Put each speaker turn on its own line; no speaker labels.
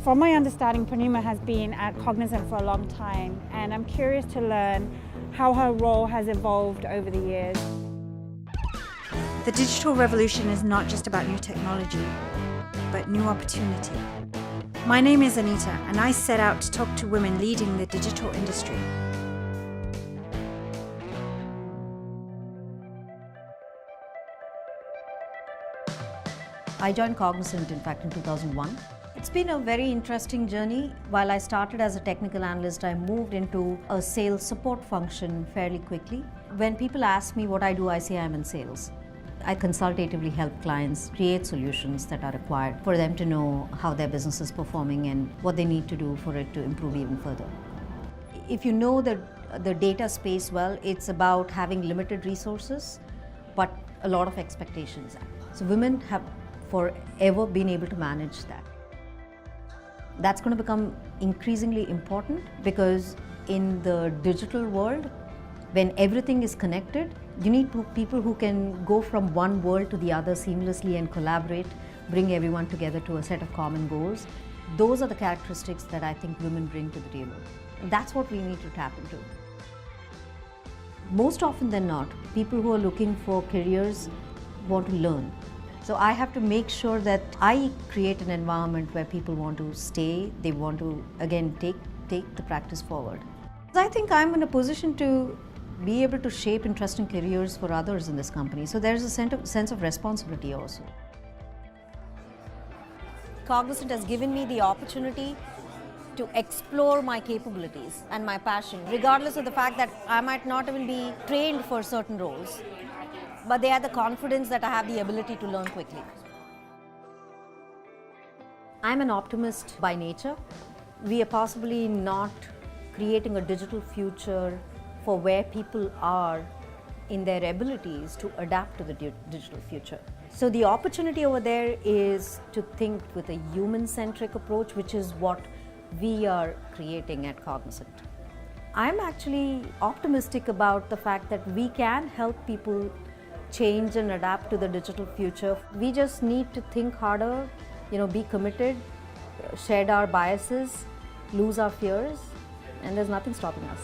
From my understanding, Poornima has been at Cognizant for a long time, and I'm curious to learn how her role has evolved over the years.
The digital revolution is not just about new technology, but new opportunity. My name is Anita, and I set out to talk to women leading the digital industry.
I joined Cognizant, in fact, in 2001. It's been a very interesting journey. While I started as a technical analyst, I moved into a sales support function fairly quickly. When people ask me what I do, I say I'm in sales. I consultatively help clients create solutions that are required for them to know how their business is performing and what they need to do for it to improve even further. If you know the data space well, it's about having limited resources, but a lot of expectations. So women have forever been able to manage that. That's going to become increasingly important because in the digital world, when everything is connected, you need people who can go from one world to the other seamlessly and collaborate, bring everyone together to a set of common goals. Those are the characteristics that I think women bring to the table. And that's what we need to tap into. Most often than not, people who are looking for careers want to learn. So I have to make sure that I create an environment where people want to stay, they want to, again, take the practice forward. I think I'm in a position to be able to shape interesting careers for others in this company. So there's a sense of responsibility also. Cognizant has given me the opportunity to explore my capabilities and my passion, regardless of the fact that I might not even be trained for certain roles. But they have the confidence that I have the ability to learn quickly. I'm an optimist by nature. We are possibly not creating a digital future for where people are in their abilities to adapt to the digital future. So the opportunity over there is to think with a human-centric approach, which is what we are creating at Cognizant. I'm actually optimistic about the fact that we can help people change and adapt to the digital future. We just need to think harder, be committed, shed our biases, lose our fears, and there's nothing stopping us.